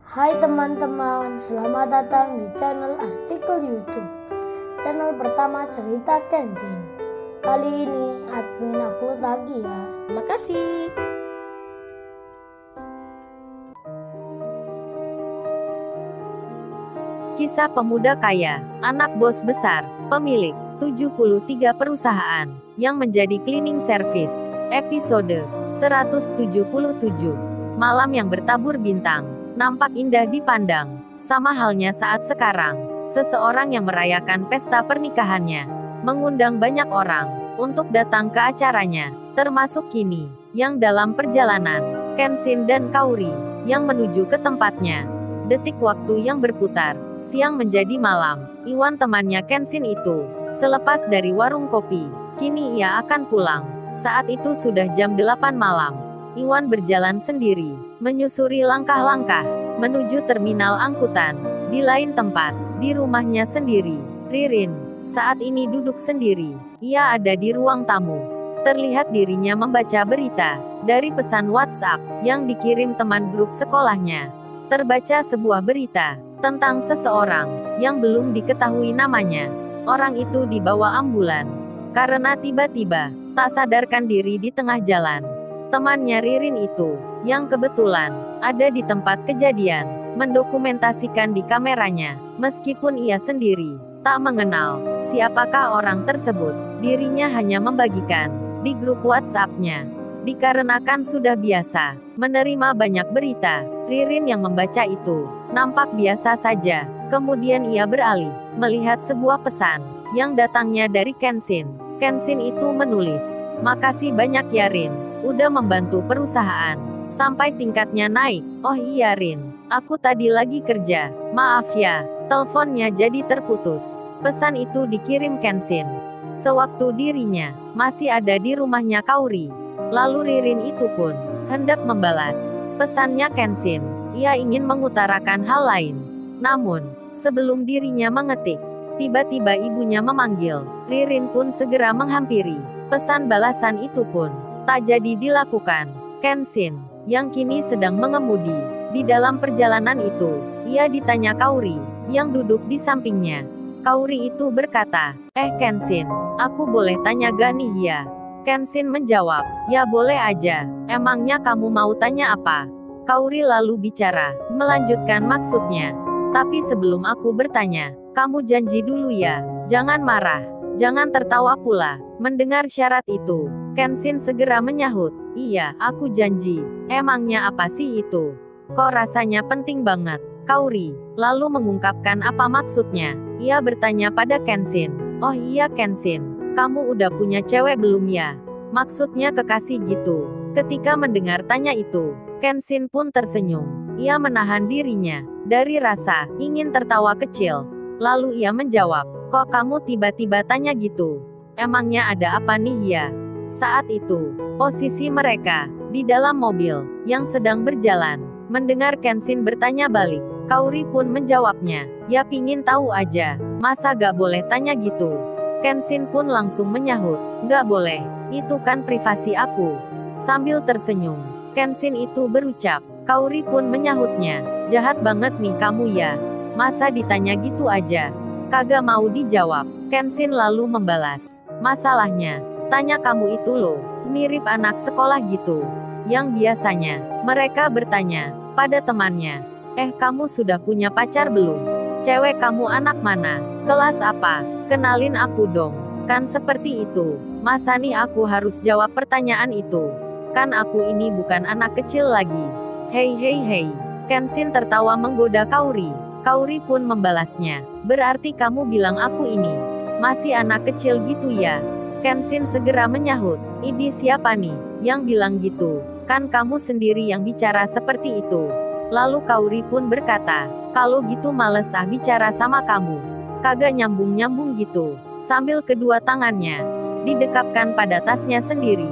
Hai teman-teman, selamat datang di channel artikel YouTube. Channel pertama cerita Kenshin. Kali ini admin upload lagi ya. Terima kasih. Kisah pemuda kaya, anak bos besar, pemilik 73 perusahaan, yang menjadi cleaning service. Episode 177. Malam yang bertabur bintang, nampak indah dipandang. Sama halnya saat sekarang, seseorang yang merayakan pesta pernikahannya, mengundang banyak orang untuk datang ke acaranya, termasuk Kini, yang dalam perjalanan, Kenshin dan Kaori, yang menuju ke tempatnya. Detik waktu yang berputar, siang menjadi malam. Iwan temannya Kenshin itu, selepas dari warung kopi, kini ia akan pulang. Saat itu sudah jam 8 malam. Iwan berjalan sendiri, menyusuri langkah-langkah, menuju terminal angkutan. Di lain tempat, di rumahnya sendiri, Ririn, saat ini duduk sendiri. Ia ada di ruang tamu. Terlihat dirinya membaca berita, dari pesan WhatsApp, yang dikirim teman grup sekolahnya. Terbaca sebuah berita, tentang seseorang, yang belum diketahui namanya. Orang itu dibawa ambulan, karena tiba-tiba, tak sadarkan diri di tengah jalan. Temannya Ririn itu, yang kebetulan, ada di tempat kejadian, mendokumentasikan di kameranya, meskipun ia sendiri, tak mengenal, siapakah orang tersebut. Dirinya hanya membagikan, di grup WhatsApp-nya. Dikarenakan sudah biasa, menerima banyak berita, Ririn yang membaca itu, nampak biasa saja. Kemudian ia beralih, melihat sebuah pesan, yang datangnya dari Kenshin. Kenshin itu menulis, "Makasih banyak ya Rin, udah membantu perusahaan, sampai tingkatnya naik." "Oh iya Rin, aku tadi lagi kerja, maaf ya." Teleponnya jadi terputus. Pesan itu dikirim Kenshin sewaktu dirinya masih ada di rumahnya Kaori. Lalu Ririn itu pun hendak membalas pesannya Kenshin. Ia ingin mengutarakan hal lain. Namun, sebelum dirinya mengetik, tiba-tiba ibunya memanggil. Ririn pun segera menghampiri. Pesan balasan itu pun tak jadi dilakukan. Kenshin, yang kini sedang mengemudi, di dalam perjalanan itu, ia ditanya Kaori, yang duduk di sampingnya. Kaori itu berkata, Kenshin, aku boleh tanya gak nih ya?" Kenshin menjawab, "Ya boleh aja, emangnya kamu mau tanya apa?" Kaori lalu bicara, melanjutkan maksudnya. "Tapi sebelum aku bertanya, kamu janji dulu ya, jangan marah, jangan tertawa pula." Mendengar syarat itu, Kenshin segera menyahut, "Iya, aku janji." "Emangnya apa sih itu? Kok rasanya penting banget?" Kaori lalu mengungkapkan apa maksudnya. Ia bertanya pada Kenshin, "Oh iya Kenshin, kamu udah punya cewek belum ya? Maksudnya kekasih gitu." Ketika mendengar tanya itu, Kenshin pun tersenyum. Ia menahan dirinya dari rasa ingin tertawa kecil. Lalu ia menjawab, "Kok kamu tiba-tiba tanya gitu? Emangnya ada apa nih ya?" Saat itu, posisi mereka di dalam mobil yang sedang berjalan. Mendengar Kenshin bertanya balik, Kaori pun menjawabnya, "Ya pingin tahu aja, masa gak boleh tanya gitu?" Kenshin pun langsung menyahut, "Gak boleh, itu kan privasi aku." Sambil tersenyum, Kenshin itu berucap. Kaori pun menyahutnya, "Jahat banget nih kamu ya, masa ditanya gitu aja, kagak mau dijawab." Kenshin lalu membalas, "Masalahnya, tanya kamu itu loh, mirip anak sekolah gitu, yang biasanya mereka bertanya pada temannya, kamu sudah punya pacar belum? Cewek kamu anak mana? Kelas apa? Kenalin aku dong." Kan seperti itu. Masa nih aku harus jawab pertanyaan itu? Kan aku ini bukan anak kecil lagi. Hei hei hei. Kenshin tertawa menggoda Kaori. Kaori pun membalasnya, "Berarti kamu bilang aku ini masih anak kecil gitu ya?" Kenshin segera menyahut, "Ini siapa nih yang bilang gitu? Kan kamu sendiri yang bicara seperti itu." Lalu Kaori pun berkata, "Kalau gitu males bicara sama kamu. Kagak nyambung-nyambung gitu." Sambil kedua tangannya didekapkan pada tasnya sendiri,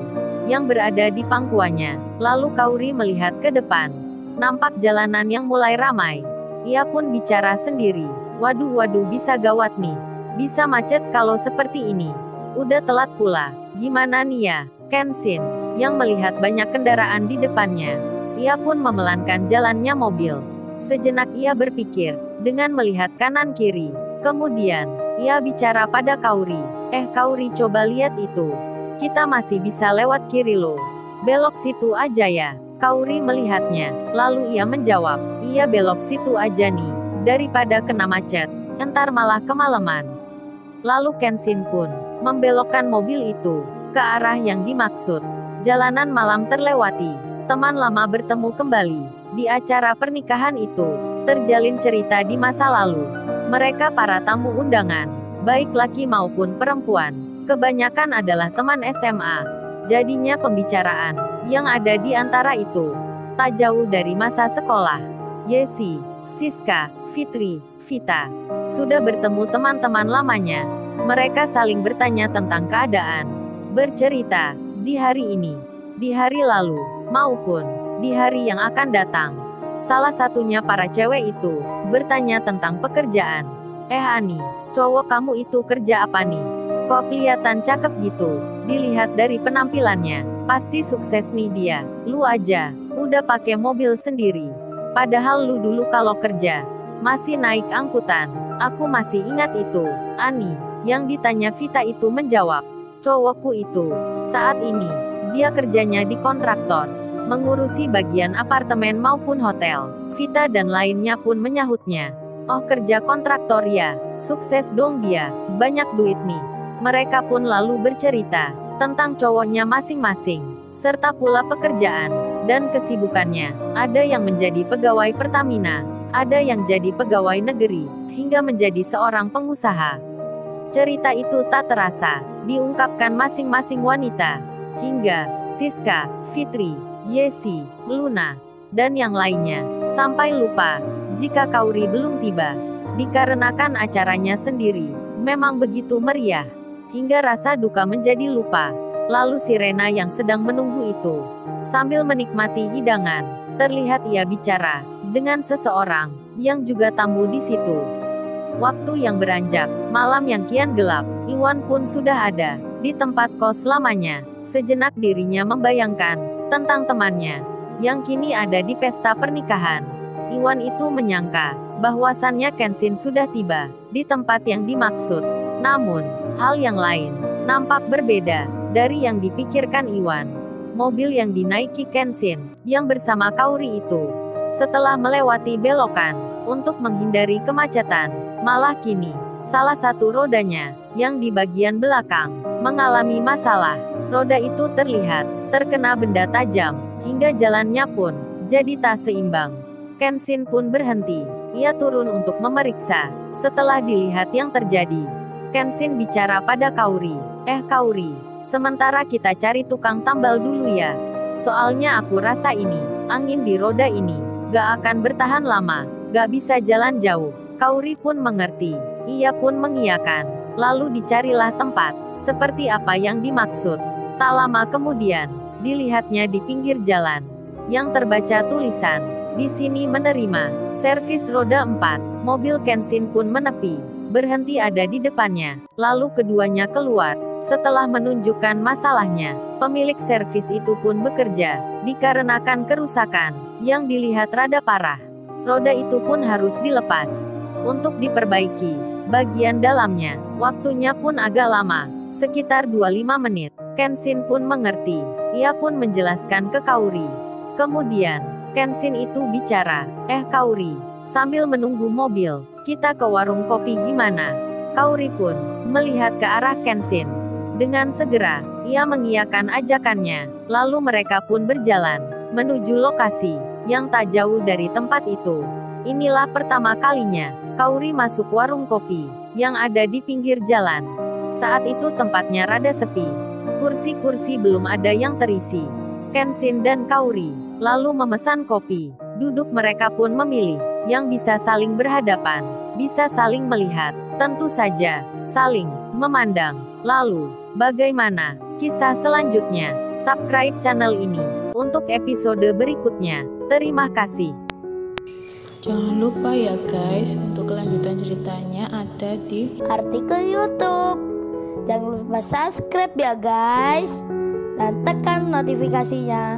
yang berada di pangkuannya. Lalu Kaori melihat ke depan. Nampak jalanan yang mulai ramai. Ia pun bicara sendiri, "Waduh waduh bisa gawat nih. Bisa macet kalau seperti ini. Udah telat pula. Gimana nih ya?" Kenshin, yang melihat banyak kendaraan di depannya, ia pun memelankan jalannya mobil. Sejenak ia berpikir, dengan melihat kanan kiri. Kemudian, ia bicara pada Kauri. Kauri, coba lihat itu. Kita masih bisa lewat kiri loh. Belok situ aja ya. Kauri melihatnya, lalu ia menjawab, iya belok situ aja nih. Daripada kena macet, entar malah kemalaman. Lalu Kenshin pun membelokkan mobil itu ke arah yang dimaksud. Jalanan malam terlewati. Teman lama bertemu kembali. Di acara pernikahan itu, terjalin cerita di masa lalu. Mereka para tamu undangan, baik laki maupun perempuan. Kebanyakan adalah teman SMA. Jadinya pembicaraan yang ada di antara itu tak jauh dari masa sekolah. Yesi, Siska, Fitri, Vita sudah bertemu teman-teman lamanya. Mereka saling bertanya tentang keadaan, bercerita di hari ini, di hari lalu, maupun di hari yang akan datang. Salah satunya para cewek itu bertanya tentang pekerjaan. Ani, cowok kamu itu kerja apa nih? Kok kelihatan cakep gitu? Dilihat dari penampilannya, pasti sukses nih dia. Lu aja, udah pakai mobil sendiri. Padahal lu dulu kalau kerja, masih naik angkutan. Aku masih ingat itu. Ani, yang ditanya Vita itu menjawab, cowokku itu, saat ini, dia kerjanya di kontraktor, mengurusi bagian apartemen maupun hotel. Vita dan lainnya pun menyahutnya. Oh kerja kontraktor ya, sukses dong dia, banyak duit nih. Mereka pun lalu bercerita tentang cowoknya masing-masing, serta pula pekerjaan dan kesibukannya. Ada yang menjadi pegawai Pertamina, ada yang jadi pegawai negeri, hingga menjadi seorang pengusaha. Cerita itu tak terasa diungkapkan masing-masing wanita, hingga Siska, Fitri, Yesi, Luna, dan yang lainnya, sampai lupa jika Kauri belum tiba. Dikarenakan acaranya sendiri memang begitu meriah, hingga rasa duka menjadi lupa. Lalu Sirena yang sedang menunggu itu, sambil menikmati hidangan, terlihat ia bicara dengan seseorang yang juga tamu di situ. Waktu yang beranjak, malam yang kian gelap, Iwan pun sudah ada di tempat kos lamanya. Sejenak dirinya membayangkan tentang temannya yang kini ada di pesta pernikahan. Iwan itu menyangka bahwasannya Kenshin sudah tiba di tempat yang dimaksud. Namun, hal yang lain nampak berbeda dari yang dipikirkan Iwan. Mobil yang dinaiki Kenshin yang bersama Kauri itu, setelah melewati belokan untuk menghindari kemacetan, malah kini salah satu rodanya yang di bagian belakang mengalami masalah. Roda itu terlihat terkena benda tajam, hingga jalannya pun jadi tak seimbang. Kenshin pun berhenti. Ia turun untuk memeriksa. Setelah dilihat yang terjadi, Kenshin bicara pada Kauri. Kauri, sementara kita cari tukang tambal dulu ya. Soalnya aku rasa ini, angin di roda ini, gak akan bertahan lama, gak bisa jalan jauh. Kauri pun mengerti. Ia pun mengiyakan. Lalu dicarilah tempat, seperti apa yang dimaksud. Tak lama kemudian, dilihatnya di pinggir jalan, yang terbaca tulisan, di sini menerima servis roda 4. Mobil Kenshin pun menepi, berhenti ada di depannya. Lalu keduanya keluar. Setelah menunjukkan masalahnya, pemilik servis itu pun bekerja, dikarenakan kerusakan yang dilihat rada parah. Roda itu pun harus dilepas untuk diperbaiki bagian dalamnya. Waktunya pun agak lama, sekitar 25 menit. Kenshin pun mengerti. Ia pun menjelaskan ke Kauri. Kemudian, Kenshin itu bicara, Kauri, sambil menunggu mobil, kita ke warung kopi gimana? Kauri pun melihat ke arah Kenshin. Dengan segera, ia mengiyakan ajakannya. Lalu mereka pun berjalan menuju lokasi yang tak jauh dari tempat itu. Inilah pertama kalinya Kauri masuk warung kopi yang ada di pinggir jalan. Saat itu tempatnya rada sepi. Kursi-kursi belum ada yang terisi. Kenshin dan Kauri lalu memesan kopi. Duduk mereka pun memilih yang bisa saling berhadapan, bisa saling melihat, tentu saja saling memandang. Lalu, bagaimana kisah selanjutnya? Subscribe channel ini untuk episode berikutnya. Terima kasih. Jangan lupa ya guys, untuk kelanjutan ceritanya ada di artikel YouTube. Jangan lupa subscribe ya guys, dan tekan notifikasinya